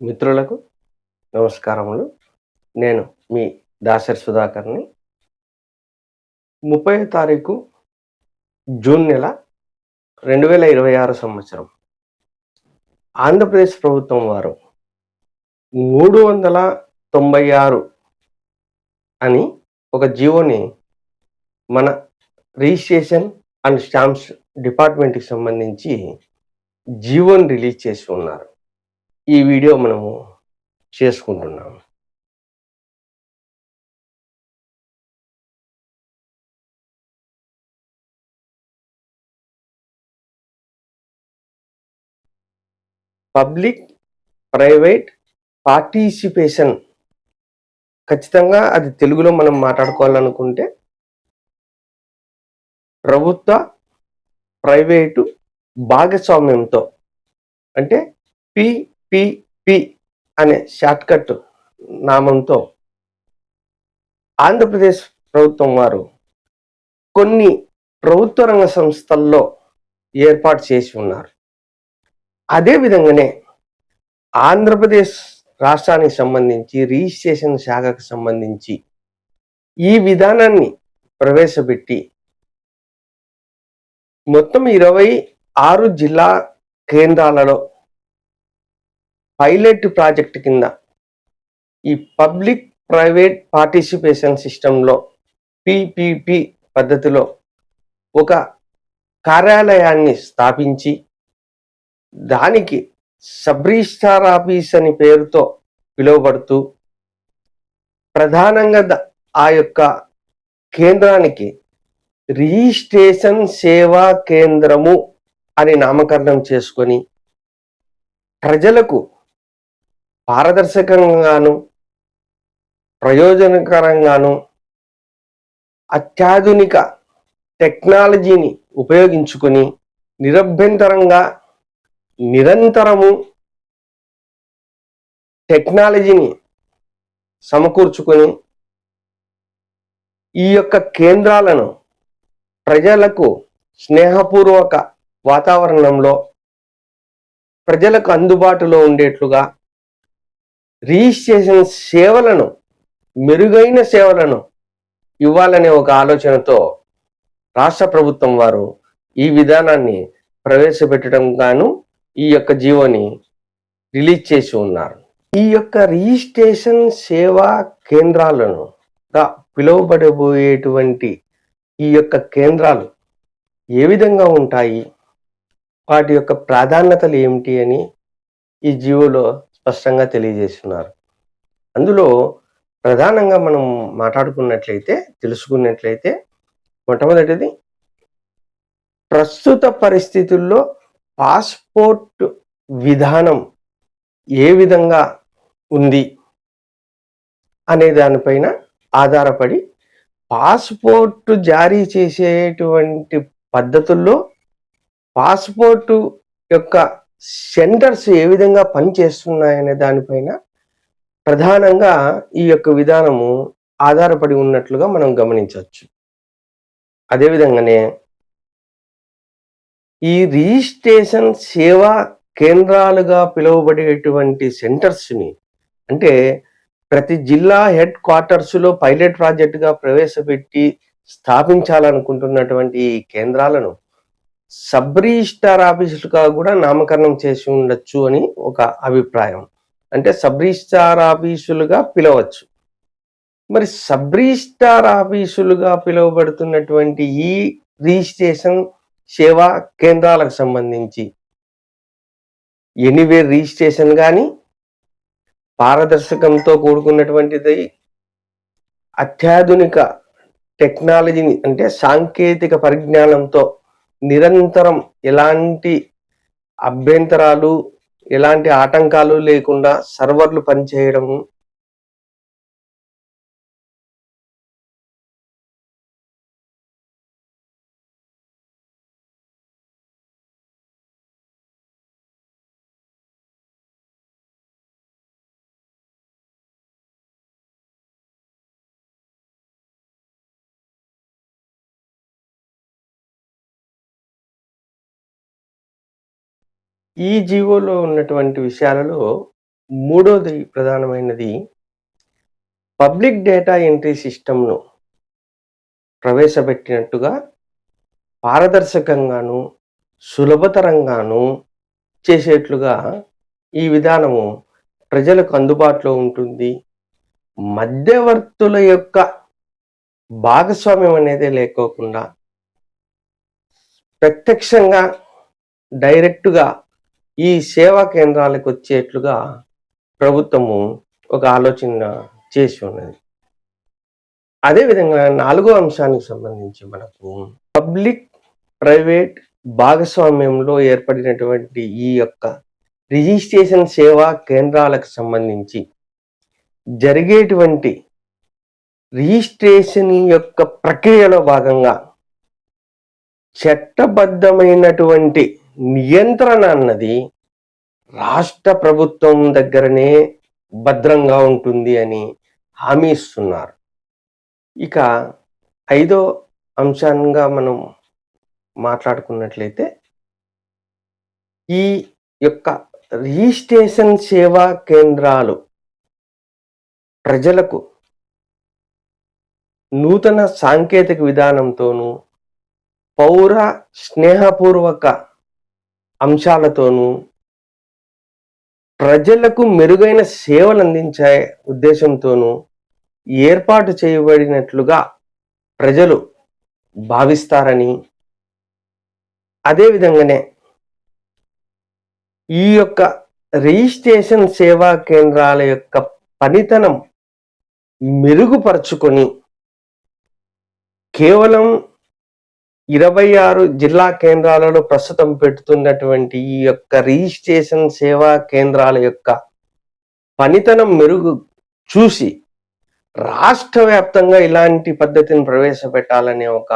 మిత్రులకు నమస్కారములు. నేను మీ దాసరి సుధాకర్‌ని. 30 తారీఖు జూన్ నెల 2026 సంవత్సరం. ఆంధ్రప్రదేశ్ ప్రభుత్వం వారు 396 అని ఒక జీవోని మన రిజిస్ట్రేషన్ అండ్ స్టాంప్స్ డిపార్ట్మెంట్‌కి సంబంధించి జీవోని రిలీజ్ చేసి ఉన్నారు. ఈ వీడియో మనము చేసుకుంటున్నాము. పబ్లిక్ ప్రైవేట్ పార్టిసిపేషన్ ఖచ్చితంగా అది తెలుగులో మనం మాట్లాడుకోవాలనుకుంటే ప్రభుత్వ ప్రైవేటు భాగస్వామ్యంతో అంటే పిపిపి అనే షార్ట్కట్ నామంతో ఆంధ్రప్రదేశ్ ప్రభుత్వం వారు కొన్ని ప్రభుత్వ రంగ సంస్థల్లో ఏర్పాటు చేసి ఉన్నారు. అదే విధంగానే ఆంధ్రప్రదేశ్ రాష్ట్రానికి సంబంధించి రిజిస్ట్రేషన్ శాఖకు సంబంధించి ఈ విధానాన్ని ప్రవేశపెట్టి మొత్తం 26 జిల్లా కేంద్రాలలో పైలట్ ప్రాజెక్ట్ కింద ఈ పబ్లిక్ ప్రైవేట్ పార్టిసిపేషన్ సిస్టంలో పిపిపి పద్ధతిలో ఒక కార్యాలయాన్ని స్థాపించి దానికి సబ్ రిజిస్ట్రార్ ఆఫీస్ అని పేరుతో పిలువబడుతూ ప్రధానంగా ఆ యొక్క కేంద్రానికి రిజిస్ట్రేషన్ సేవా కేంద్రము అని నామకరణం చేసుకొని ప్రజలకు పారదర్శకంగాను ప్రయోజనకరంగాను అత్యాధునిక టెక్నాలజీని ఉపయోగించుకొని నిరభ్యంతరంగా నిరంతరము టెక్నాలజీని సమకూర్చుకొని ఈ యొక్క కేంద్రాలను ప్రజలకు స్నేహపూర్వక వాతావరణంలో ప్రజలకు అందుబాటులో ఉండేట్లుగా రిజిస్ట్రేషన్ సేవలను మెరుగైన సేవలను ఇవ్వాలనే ఒక ఆలోచనతో రాష్ట్ర ప్రభుత్వం వారు ఈ విధానాన్ని ప్రవేశపెట్టడం గాను ఈ యొక్క జీవోని రిలీజ్ చేసి ఉన్నారు. ఈ యొక్క రిజిస్ట్రేషన్ సేవా కేంద్రాలను పిలువబడబోయేటువంటి ఈ యొక్క కేంద్రాలు ఏ విధంగా ఉంటాయి, వాటి యొక్క ప్రాధాన్యతలు ఏమిటి అని ఈ జీవోలో స్పష్టంగా తెలియజేస్తున్నారు. అందులో ప్రధానంగా మనం తెలుసుకున్నట్లయితే మొట్టమొదటిది ప్రస్తుత పరిస్థితుల్లో పాస్పోర్ట్ విధానం ఏ విధంగా ఉంది అనే దానిపైన ఆధారపడి పాస్పోర్ట్ జారీ చేసేటువంటి పద్ధతుల్లో పాస్పోర్టు యొక్క సెంటర్స్ ఏ విధంగా పనిచేస్తున్నాయనే దానిపైన ప్రధానంగా ఈ యొక్క విధానము ఆధారపడి ఉన్నట్లుగా మనం గమనించవచ్చు. అదేవిధంగానే ఈ రిజిస్ట్రేషన్ సేవా కేంద్రాలుగా పిలువబడేటువంటి సెంటర్స్ని అంటే ప్రతి జిల్లా హెడ్ క్వార్టర్స్లో పైలట్ ప్రాజెక్టుగా ప్రవేశపెట్టి స్థాపించాలనుకుంటున్నటువంటి ఈ కేంద్రాలను సబ్ రిజిస్ట్రార్ ఆఫీసులుగా కూడా నామకరణం చేసి ఉండొచ్చు అని ఒక అభిప్రాయం. అంటే సబ్ రిజిస్ట్రార్ ఆఫీసులుగా పిలవచ్చు. మరి సబ్ రిజిస్ట్రార్ ఆఫీసులుగా పిలువబడుతున్నటువంటి ఈ రిజిస్ట్రేషన్ సేవా కేంద్రాలకు సంబంధించి ఎనీవేర్ రిజిస్ట్రేషన్ కానీ పారదర్శకంతో కూడుకున్నటువంటిది అత్యాధునిక టెక్నాలజీని అంటే సాంకేతిక పరిజ్ఞానంతో నిరంతరం ఎలాంటి అభ్యంతరాలు ఎలాంటి ఆటంకాలు లేకుండా సర్వర్లు పనిచేయడము ఈ జీవోలో ఉన్నటువంటి విషయాలలో మూడోది ప్రధానమైనది పబ్లిక్ డేటా ఎంట్రీ సిస్టమ్‌ను ప్రవేశపెట్టినట్టుగా పారదర్శకంగాను, సులభతరంగాను చేసేట్లుగా ఈ విధానము ప్రజలకు అందుబాటులో ఉంటుంది. మధ్యవర్తుల యొక్క భాగస్వామ్యం అనేదే లేకోకుండా ప్రత్యక్షంగా డైరెక్ట్‌గా ఈ సేవా కేంద్రాలకు వచ్చేట్లుగా ప్రభుత్వము ఒక ఆలోచన చేసి ఉన్నది. అదేవిధంగా నాలుగో అంశానికి సంబంధించి మనకు పబ్లిక్, ప్రైవేట్ భాగస్వామ్యంలో ఏర్పడినటువంటి ఈ యొక్క రిజిస్ట్రేషన్ సేవా కేంద్రాలకు సంబంధించి జరిగేటువంటి రిజిస్ట్రేషన్ యొక్క ప్రక్రియలో భాగంగా చట్టబద్ధమైనటువంటి నియంత్రణ అన్నది రాష్ట్ర ప్రభుత్వం దగ్గరనే భద్రంగా ఉంటుంది అని హామీ ఇస్తున్నారు. ఇక ఐదో అంశంగా మనం మాట్లాడుకున్నట్లయితే ఈ యొక్క రిజిస్ట్రేషన్ సేవా కేంద్రాలు ప్రజలకు నూతన సాంకేతిక విధానంతోనూ పౌర స్నేహపూర్వక అంశాలతోనూ ప్రజలకు మెరుగైన సేవలు అందించే ఉద్దేశంతోనూ ఏర్పాటు చేయబడినట్లుగా ప్రజలు భావిస్తారని, అదేవిధంగానే ఈ యొక్క రిజిస్ట్రేషన్ సేవా కేంద్రాల యొక్క పనితనం మెరుగుపరుచుకొని కేవలం 26 జిల్లా కేంద్రాలలో ప్రస్తుతం పెడుతున్నటువంటి ఈ యొక్క రిజిస్ట్రేషన్ సేవా కేంద్రాల యొక్క పనితనం మెరుగు చూసి రాష్ట్ర వ్యాప్తంగా ఇలాంటి పద్ధతిని ప్రవేశపెట్టాలనే ఒక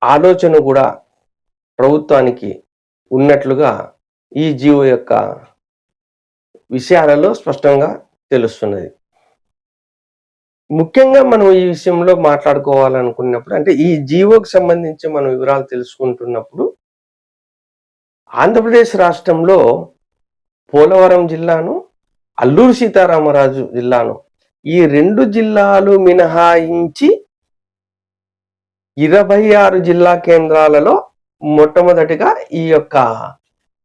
ఆలోచన కూడా ప్రభుత్వానికి ఉన్నట్లుగా ఈ జీవో యొక్క విషయాలలో స్పష్టంగా తెలుస్తున్నది. ముఖ్యంగా మనం ఈ విషయంలో మాట్లాడుకోవాలనుకున్నప్పుడు, అంటే ఈ జీవోకి సంబంధించి మనం వివరాలు తెలుసుకుంటున్నప్పుడు, ఆంధ్రప్రదేశ్ రాష్ట్రంలో పోలవరం జిల్లాను, అల్లూరు సీతారామరాజు జిల్లాను, ఈ 2 జిల్లాలు మినహాయించి 26 జిల్లా కేంద్రాలలో మొట్టమొదటిగా ఈ యొక్క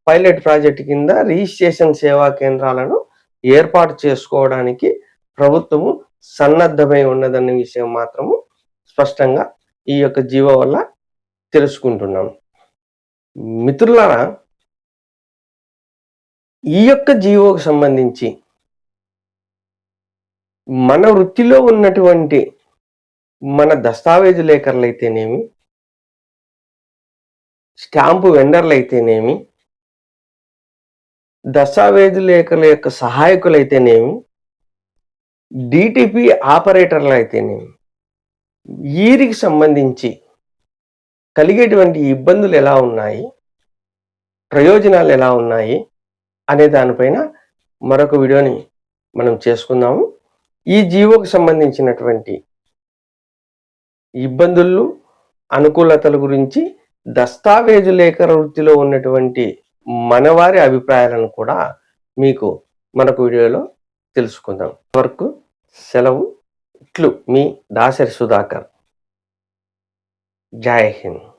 పైలట్ ప్రాజెక్ట్ కింద రిజిస్ట్రేషన్ సేవా కేంద్రాలను ఏర్పాటు చేసుకోవడానికి ప్రభుత్వము సన్నద్ధమై ఉన్నదన్న విషయం మాత్రము స్పష్టంగా ఈ యొక్క జీవో వల్ల తెలుసుకుంటున్నాం. మిత్రులారా, ఈ యొక్క జీవోకు సంబంధించి మన వృత్తిలో ఉన్నటువంటి మన దస్తావేజు లేఖర్లు అయితేనేమి, స్టాంపు వెండర్లు అయితేనేమి, దస్తావేజు లేఖల యొక్క సహాయకులైతేనేమి, డిటిపి ఆపరేటర్లు అయితేనేమి, వీరికి సంబంధించి కలిగేటువంటి ఇబ్బందులు ఎలా ఉన్నాయి, ప్రయోజనాలు ఎలా ఉన్నాయి అనే దానిపైన మరొక వీడియోని మనం చేసుకుందాము. ఈ జీవోకి సంబంధించినటువంటి ఇబ్బందులు, అనుకూలతల గురించి దస్తావేజు లేఖల వృత్తిలో ఉన్నటువంటి మనవారి అభిప్రాయాలను కూడా మీకు మరొక వీడియోలో తెలుసుకుందాం. వరకు సెలవు. ఇట్లు మీ దాసరి సుధాకర్. జై హింద్.